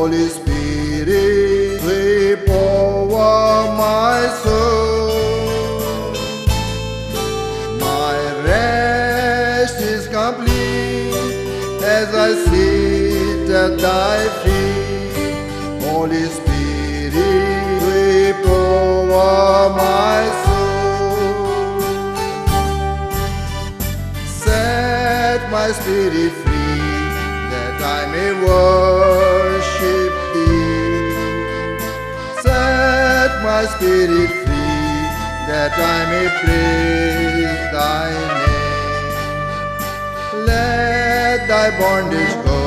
Holy Spirit, sweep over my soul. My rest is complete as I sit at thy feet. Holy Spirit, sweep over my soul. Set my spirit free that I may worship thee. Set my spirit free that I may praise thy name. Let thy bondage go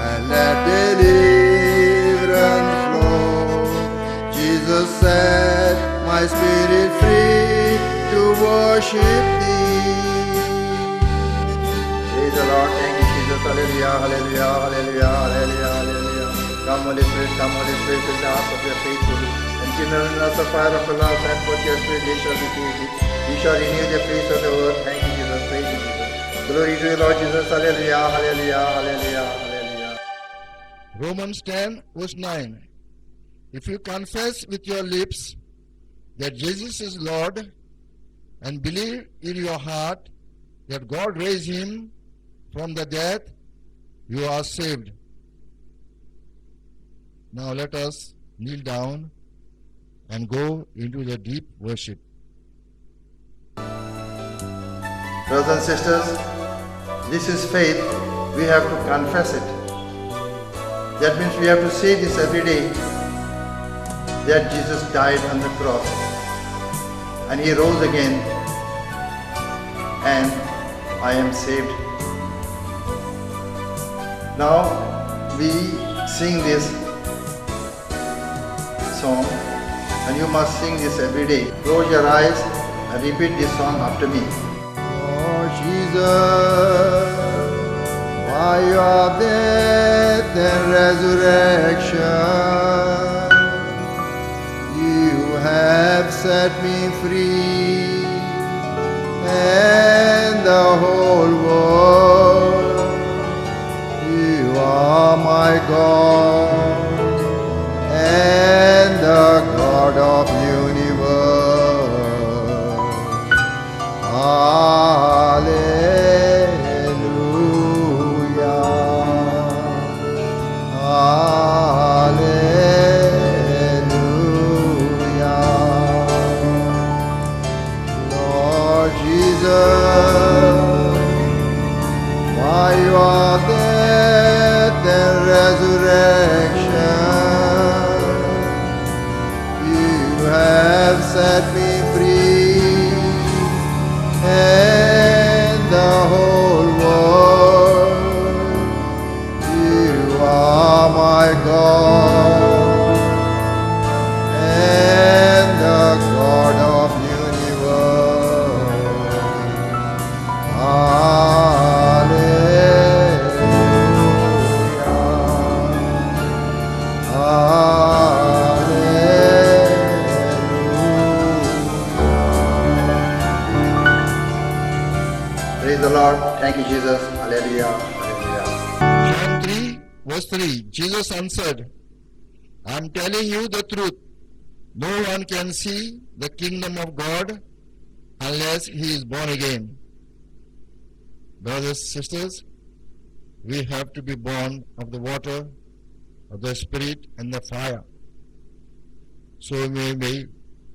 and let deliverance flow. Jesus set my spirit free to worship thee. Praise the Lord. Thank you, Jesus. Hallelujah, hallelujah, hallelujah, hallelujah, hallelujah. Come, Holy Spirit, fill the hearts of your faithful. And kindle in us the fire of your love. Send forth your spirit, they shall be created. We shall renew the face of the earth. Thank you, Jesus. Praise you, Jesus. Glory to you, Lord Jesus. Hallelujah, hallelujah, hallelujah, hallelujah. Romans 10, verse 9. If you confess with your lips that Jesus is Lord and believe in your heart that God raised him from the dead, you are saved. Now let us kneel down and go into the deep worship. Brothers and sisters, this is faith. We have to confess it. That means we have to say this every day, that Jesus died on the cross and he rose again and I am saved. Now we sing this song and you must sing this every day. Close your eyes and repeat this song after me. Lord Jesus, by your death and resurrection, you have set me free, and the whole world, you are my God, and the God of universe. Hallelujah. Hallelujah. Lord Jesus, by your death and resurrection, you have set me free, and the whole world, you are my God, and the God of universe. Praise the Lord. Thank you, Jesus. Hallelujah. Hallelujah. John 3, verse 3. Jesus answered, I am telling you the truth. No one can see the kingdom of God unless he is born again. Brothers, sisters, we have to be born of the water, of the Spirit, and the fire, so we may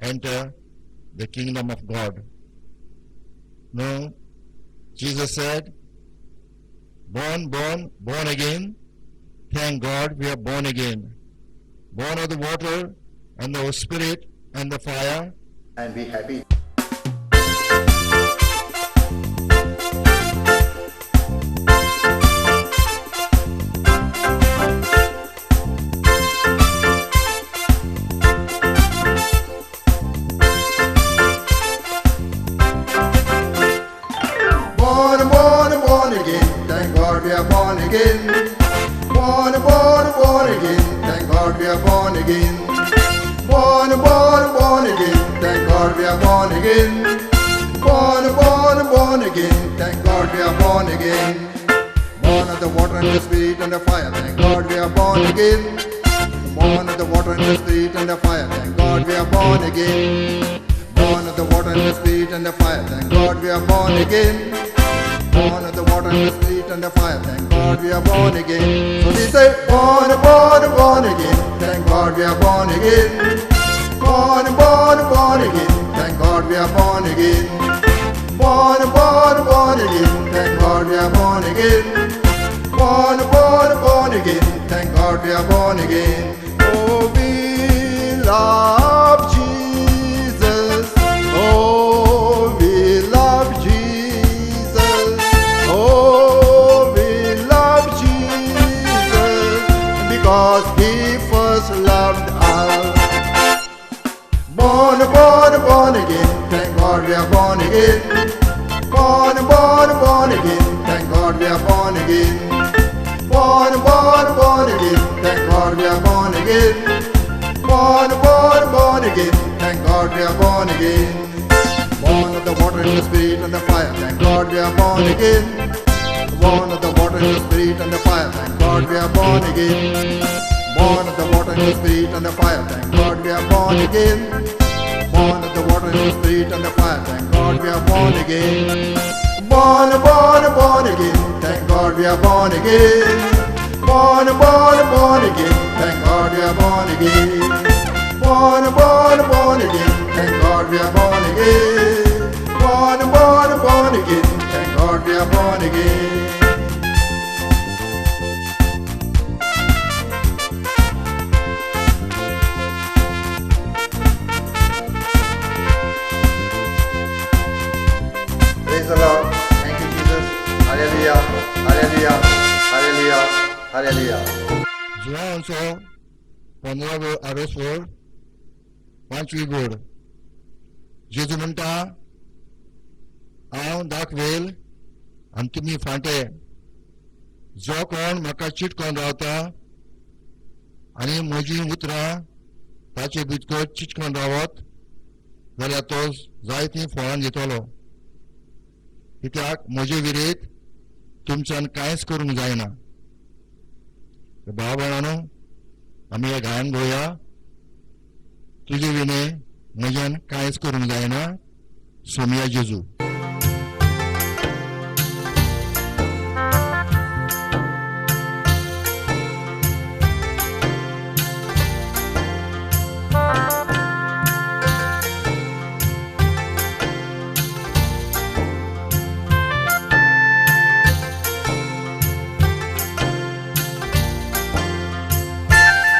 enter the kingdom of God. No, Jesus said, born again. Thank God we are born again. Born of the water and the Spirit and the fire. And be happy. Born again. Thank God we are born again. Born again. Thank God we are born again. Born again. Thank God we are born again. Born again. Thank God we are born again. Born of the water and the Spirit and the fire. Thank God we are born born again. Born of the water and the spirit and the fire. Thank God we are born again. Born of the water and the spirit and the fire. Thank God we are born again. Born of the water and the spirit and the fire. Thank God we are born again. So we say, born, born, born again. Thank God we are born again. Born, born, born again. Thank God we are born again. Born, born, born again. Thank God we are born again. Born, born, born again. Thank God we are born again. Oh, we love Jesus. Oh, we love Jesus. Oh, we love Jesus because He first loved us. Born, born, born again. Thank God we are born again. Born, born, born again. Thank God we are born again. Born, born, born again. Thank God we are born again. Born, born, born again. Thank God we are born again. Born of the water and the spirit and the fire. Thank God we are born again. Born of the water and the spirit and the fire. Thank God we are born again. Born of the water and the spirit and the fire. Thank God we are born again. Born of the water and the spirit and the fire. Thank God we are born again. Born, born, born again. Thank God we are born again. Born, born, born again. Thank God we are born again. Born, born, born again. Thank God we are born again. Born, born, born again. Thank God we are born again. Praise the Lord. Thank you, Jesus. Hallelujah. Hallelujah. Hallelujah. Hallelujah. जुळांचो 15 आरोसवर 5वी board जेजू म्हणटा हांव दाखवेल आनी तुमी फांटे जो कोण म्हाका चिटकोन रावता आनी म्हजी उतरां ताचे भितर चिटकोन रावत जाल्यार तो जायतीं फळां दितलो कित्याक म्हजे विरेत तुमच्यान कांयच करूंक जायना भाव भयणानो आमी हे गायन घेवया तुजे विने म्हज्यान कांयच करूंक जायना सोमिया जेजू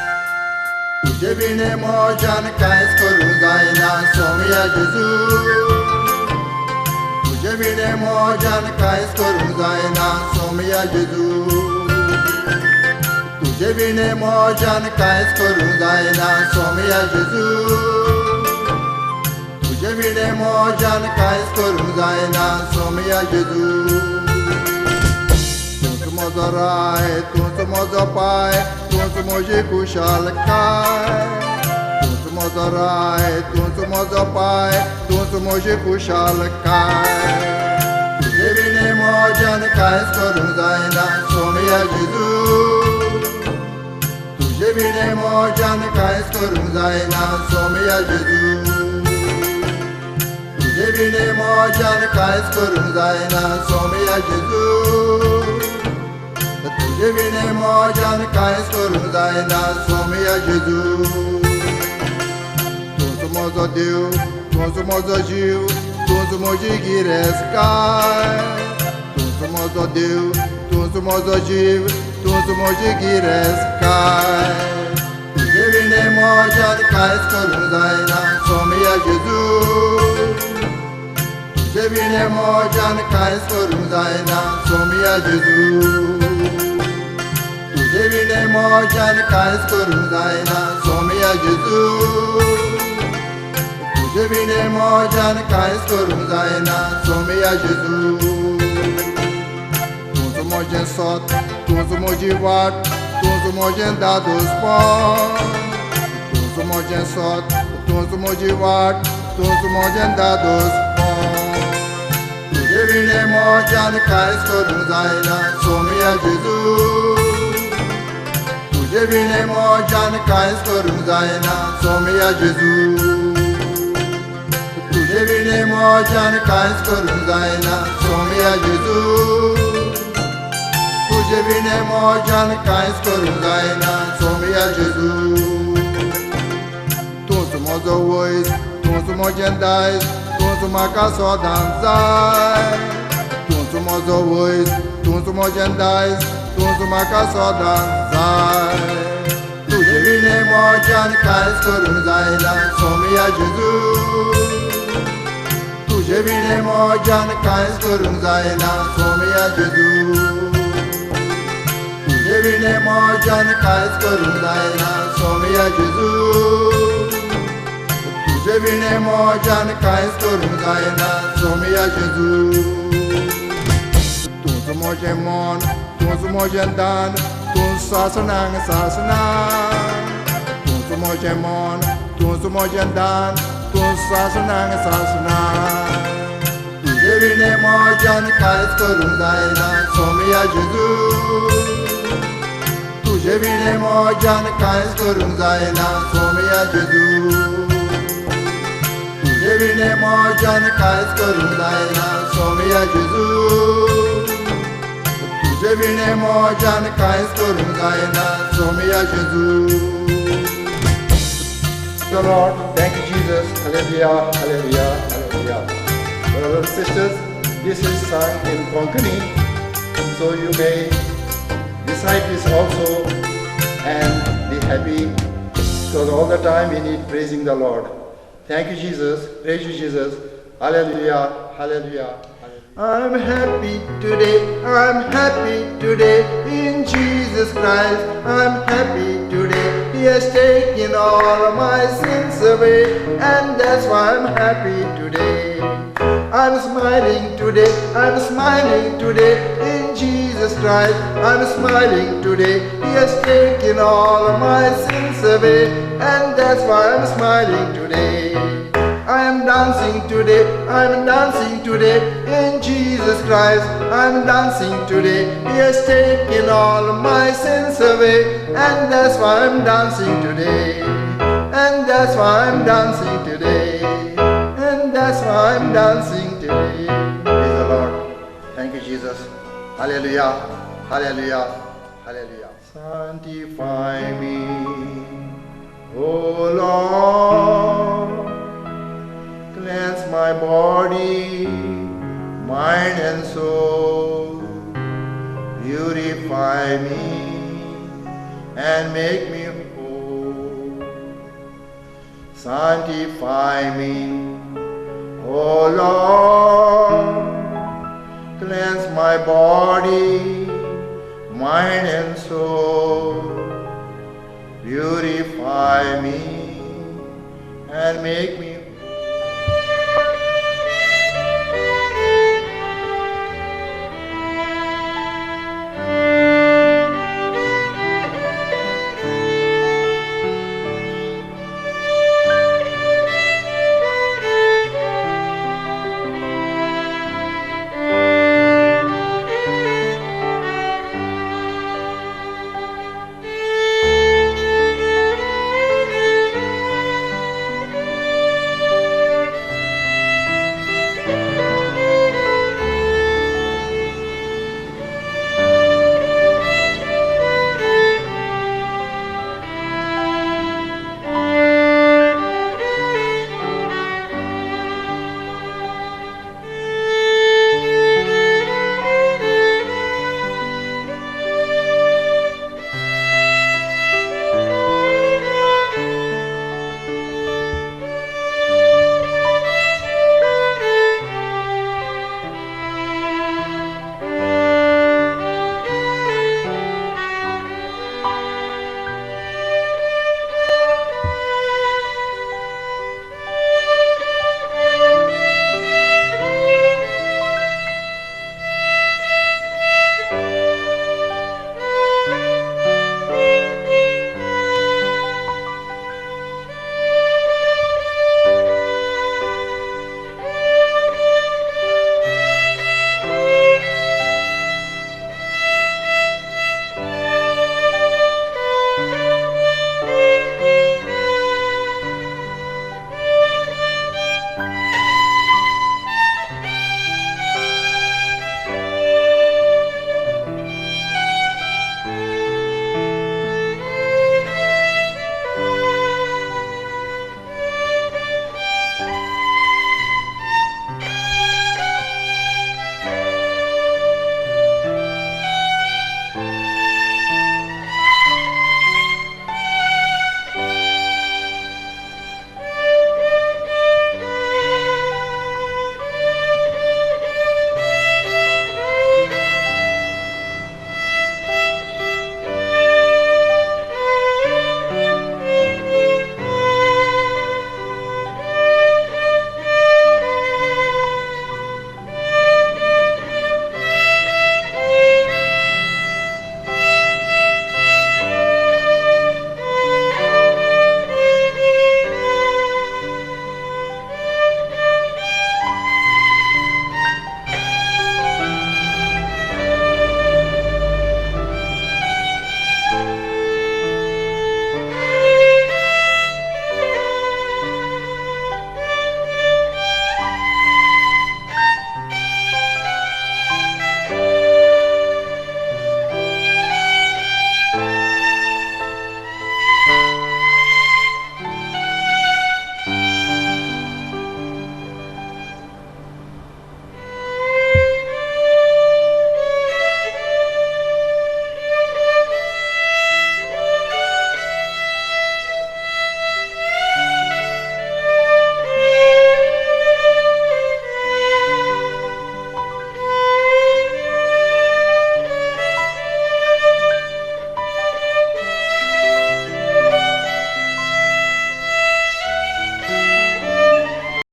तुझे बिने मोजान कांयच करूंक जायना सोमिया जेजू तुझे बिने मोजान कांयच करूंक जायना सोमिया जेजू तुझे बिने मोजान कांयच करूंक जायना सोमिया जेजू तुझे बिने मोजान कांयच करूंक जायना सोमिया जेजू तूंच म्हजो राय तूंच म्हजो पाय तूंच म्हजी कुशालकाय तूंच म्हजो राय तूंच म्हजो पाय तूंच म्हजी कुशालकाय तुजे बिने मोजान कांयच करूंक जायना सोमिया जेजू तुजे बिने मोजान कांयच करूंक जायना सोमिया जेजू तुजे बिने मोजान कांयच करूंक जायना सोमिया जेजू तुझे बिने मोजान कांयच करूंक जायना सोमिया जेजू तूंच म्हजो देव तूंच म्हजो जीव तूंच म्हजी गिरेस्तकाय तूंच म्हजो देव तूंच म्हजो जीव तूंच म्हजी गिरेस्तकाय तुझे बिने मोजान कांयच करूंक जायना सोमिया जेजू तुझे बिने मोजान कांयच करूंक जायना सोमिया जेजू तुझे बिने मोजान कांयच करूंक जायना सोमिया जेजू तुझे बिने मोजान कांयच करूंक जायना सोमिया जेजू तूंच म्हजें सोत तूंच म्हजी वाट तूंच म्हजें दादोसपण तूंच म्हजें सोत तूंच म्हजी वाट तूंच म्हजें दादोसपण तुझे बिने मोजान कांयच करूंक जायना सोमिया जेजू तुझे विणे मोजान कांयच करूंक जायना सोमया जेजू तुझे विणे मोजान कांयच करूंक जायना सोमया जेजू तुझे विणे मोजान कांयच करूंक जायना सोमया जेजू तूंच म्हजो वयस तूंच म्हजें दायज तूंच म्हाका सोदांक जाय तूंच म्हजो वयस तूंच म्हजें दायज तूंच म्हाका सोदांक जाय तुझे विणे मोजान कांयच करूंक जायना सोमया जेजू तुझे विणे मोजान कांयच करूंक जायना सोमया जेजू तुझे विणे मोजान कांयच करूंक जायना सोमया जेजू तुझे विणे मोजान कांयच करूंक जायना सोमया जेजू तूंच म्हजें मन तूंच म्हजें दान तूंच सासणांक सासना तूंच म्हजें मन तूंच म्हजें दान तूंच सासणांक सासना तुझे विणे मोजान कांयच करूंक जायना सोमया जेजू तुझे विणे मोजान कांयच करूंक जायना सोमया जेजू तुझे विणे मोजान कांयच करूंक जायना सोमया जेजू तुझे विणे मोजान कांयच करूंक जायना सोमया जेजू The Lord, thank you Jesus, hallelujah, hallelujah, hallelujah. Brothers and sisters, this is sung in Konkani, so you may recite this also and be happy, because all the time we need praising the Lord. Thank you Jesus, praise you Jesus, hallelujah, hallelujah. I'm happy today, I'm happy today in Jesus Christ. I'm happy today, He has taken all of my sins away, and that's why I'm happy today. I'm smiling today, I'm smiling today in Jesus Christ. I'm smiling today, He has taken all of my sins away, and that's why I'm smiling today. I am dancing today, I'm dancing today in Jesus Christ. I'm dancing today, He has taken all of my sins away, and that's why I'm dancing today. And that's why I'm dancing today. And that's why I'm dancing today. Praise the Lord. Thank you Jesus. Hallelujah, hallelujah, hallelujah. Sanctify me, O Lord. Cleanse my body, mind and soul. Purify me and make me whole. Sanctify me, O Lord. Cleanse my body, mind and soul. Purify me and make me